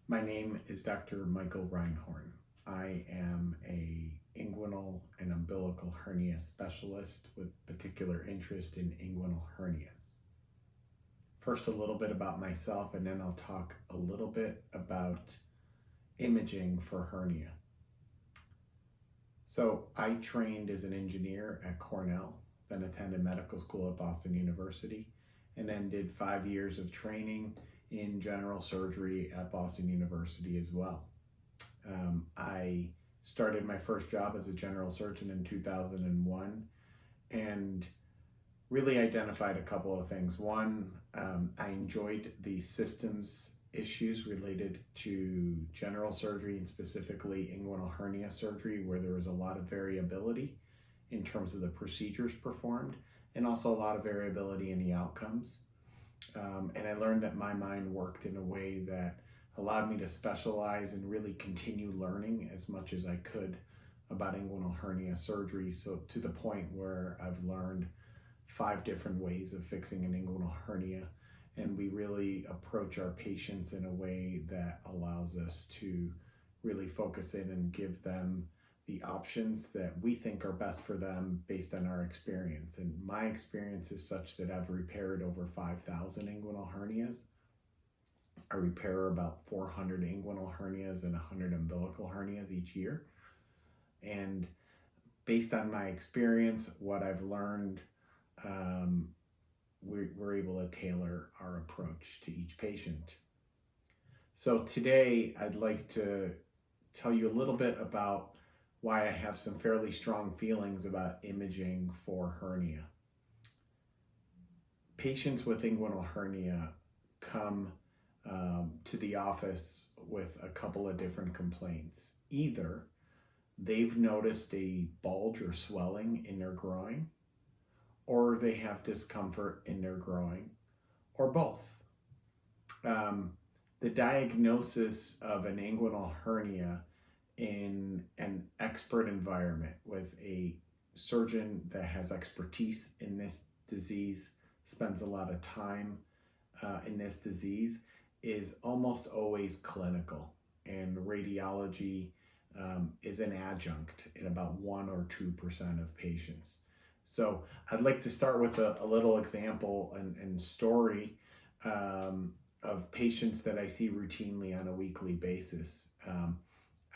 My name is Dr. Michael Reinhorn. I am a inguinal and umbilical hernia specialist with particular interest in inguinal hernias. First, a little bit about myself, and then I'll talk a little bit about imaging for hernia. So I trained as an engineer at Cornell, then attended medical school at Boston University, and then did 5 years of training in general surgery at Boston University as well. I started my first job as a general surgeon in 2001 and really identified a couple of things. One, I enjoyed the systems issues related to general surgery and specifically inguinal hernia surgery, where there was a lot of variability in terms of the procedures performed and also a lot of variability in the outcomes. And I learned that my mind worked in a way that allowed me to specialize and really continue learning as much as I could about inguinal hernia surgery. So to the point where I've learned 5 different ways of fixing an inguinal hernia. And we really approach our patients in a way that allows us to really focus in and give them the options that we think are best for them based on our experience. And my experience is such that I've repaired over 5,000 inguinal hernias. I repair about 400 inguinal hernias and 100 umbilical hernias each year. And based on my experience, what I've learned, we're able to tailor our approach to each patient. So today I'd like to tell you a little bit about why I have some fairly strong feelings about imaging for hernia. Patients with inguinal hernia come to the office with a couple of different complaints. Either they've noticed a bulge or swelling in their groin, or they have discomfort in their groin, or both. The diagnosis of an inguinal hernia in an expert environment with a surgeon that has expertise in this disease, spends a lot of time in this disease, is almost always clinical, and radiology is an adjunct in about 1 or 2% of patients. So I'd like to start with a little example and story of patients that I see routinely on a weekly basis.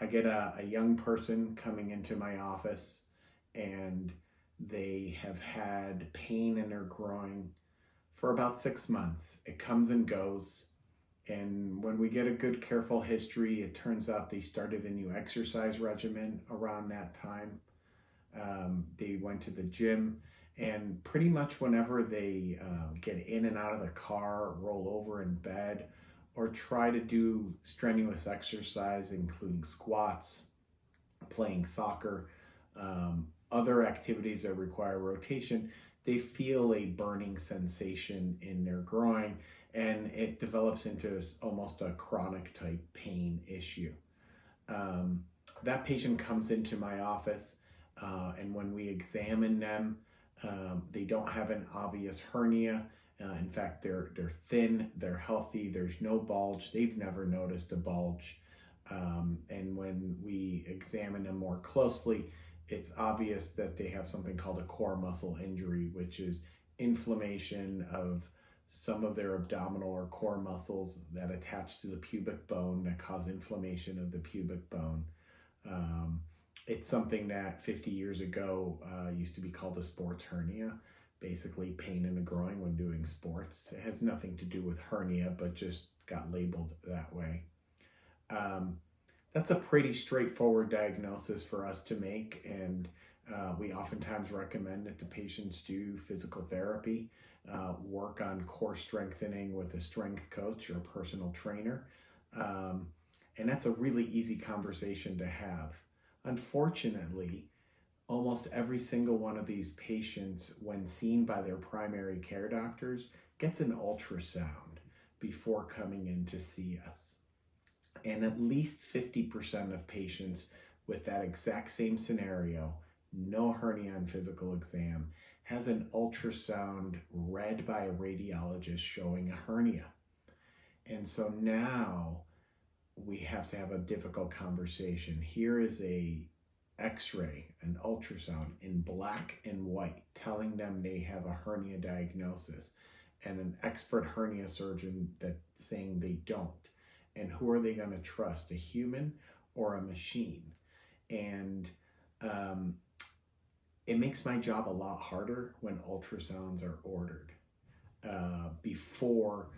I get a young person coming into my office and they have had pain in their groin for about 6 months. It comes and goes. And when we get a good, careful history, it turns out they started a new exercise regimen around that time. They went to the gym, and pretty much whenever they get in and out of the car, roll over in bed, or try to do strenuous exercise, including squats, playing soccer, other activities that require rotation, they feel a burning sensation in their groin, and it develops into almost a chronic type pain issue. That patient comes into my office, and when we examine them, they don't have an obvious hernia. In fact, they're thin, they're healthy, there's no bulge, they've never noticed a bulge. And when we examine them more closely, it's obvious that they have something called a core muscle injury, which is inflammation of some of their abdominal or core muscles that attach to the pubic bone that cause inflammation of the pubic bone. It's something that 50 years ago used to be called a sports hernia, basically pain in the groin when doing sports. It has nothing to do with hernia, but just got labeled that way. That's a pretty straightforward diagnosis for us to make, and we oftentimes recommend that the patients do physical therapy, work on core strengthening with a strength coach or personal trainer, and that's a really easy conversation to have. Unfortunately, almost every single one of these patients, when seen by their primary care doctors, gets an ultrasound before coming in to see us. And at least 50% of patients with that exact same scenario, no hernia on physical exam, has an ultrasound read by a radiologist showing a hernia. And so now we have to have a difficult conversation. Here is a x-ray, an ultrasound in black and white telling them they have a hernia diagnosis, and an expert hernia surgeon that's saying they don't. And who are they going to trust, a human or a machine? And it makes my job a lot harder when ultrasounds are ordered before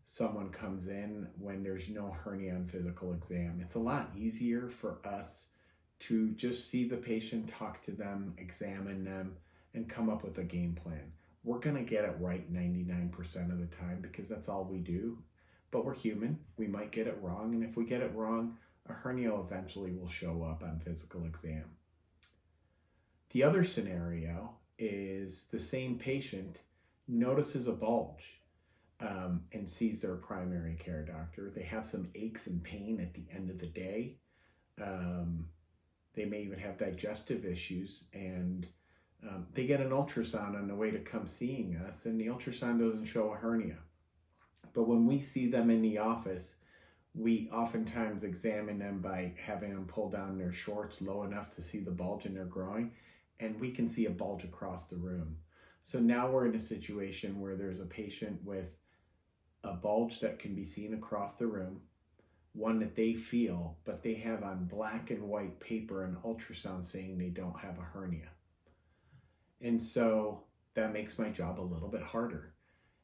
someone comes in, when there's no hernia on physical exam. It's a lot easier for us to just see the patient, talk to them, examine them, and come up with a game plan. We're going to get it right 99% of the time because that's all we do. But we're human. We might get it wrong. And if we get it wrong, a hernia eventually will show up on physical exam. The other scenario is the same patient notices a bulge and sees their primary care doctor. They have some aches and pain at the end of the day. They may even have digestive issues, and they get an ultrasound on the way to come seeing us, and the ultrasound doesn't show a hernia. But when we see them in the office, we oftentimes examine them by having them pull down their shorts low enough to see the bulge in their groin, and we can see a bulge across the room. So now we're in a situation where there's a patient with a bulge that can be seen across the room, one that they feel, but they have on black and white paper an ultrasound saying they don't have a hernia. And so that makes my job a little bit harder.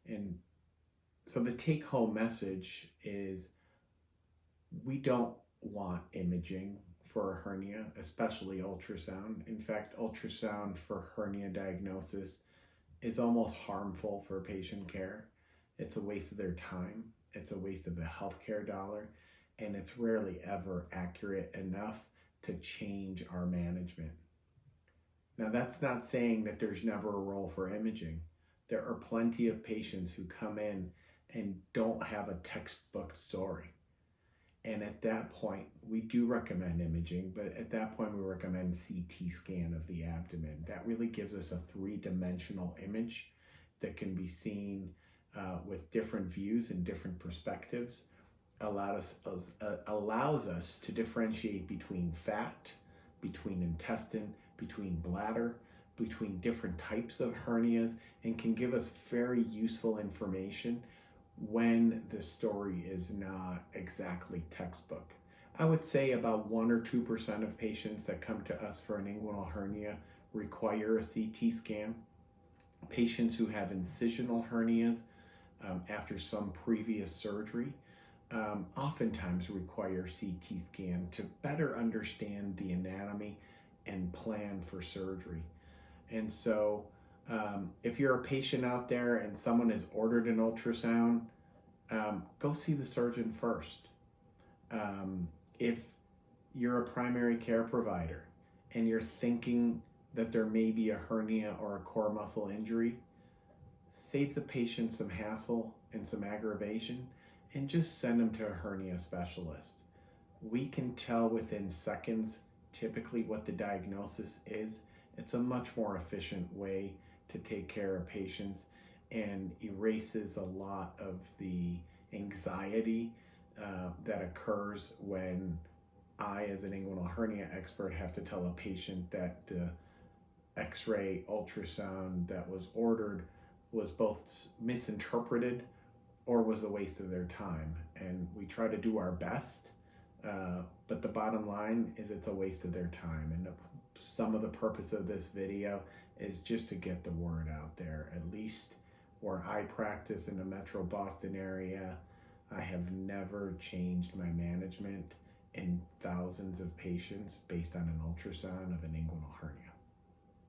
And so the take-home message is we don't want imaging for a hernia, especially ultrasound. In fact, ultrasound for hernia diagnosis is almost harmful for patient care. It's a waste of their time. It's a waste of the healthcare dollar. And it's rarely ever accurate enough to change our management. Now, that's not saying that there's never a role for imaging. There are plenty of patients who come in and don't have a textbook story. And at that point, we do recommend imaging, but at that point, we recommend CT scan of the abdomen. That really gives us a three-dimensional image that can be seen with different views and different perspectives. Allows us to differentiate between fat, between intestine, between bladder, between different types of hernias, and can give us very useful information when the story is not exactly textbook. I would say about 1 or 2% of patients that come to us for an inguinal hernia require a CT scan. Patients who have incisional hernias after some previous surgery oftentimes require CT scan to better understand the anatomy and plan for surgery. And so if you're a patient out there and someone has ordered an ultrasound, go see the surgeon first. If you're a primary care provider and you're thinking that there may be a hernia or a core muscle injury, save the patient some hassle and some aggravation and just send them to a hernia specialist. We can tell within seconds typically what the diagnosis is. It's a much more efficient way to take care of patients and erases a lot of the anxiety that occurs when I, as an inguinal hernia expert, have to tell a patient that the x-ray ultrasound that was ordered was both misinterpreted or was a waste of their time. And we try to do our best, but the bottom line is it's a waste of their time. And some of the purpose of this video is just to get the word out there. At least where I practice in the Metro Boston area, I have never changed my management in thousands of patients based on an ultrasound of an inguinal hernia.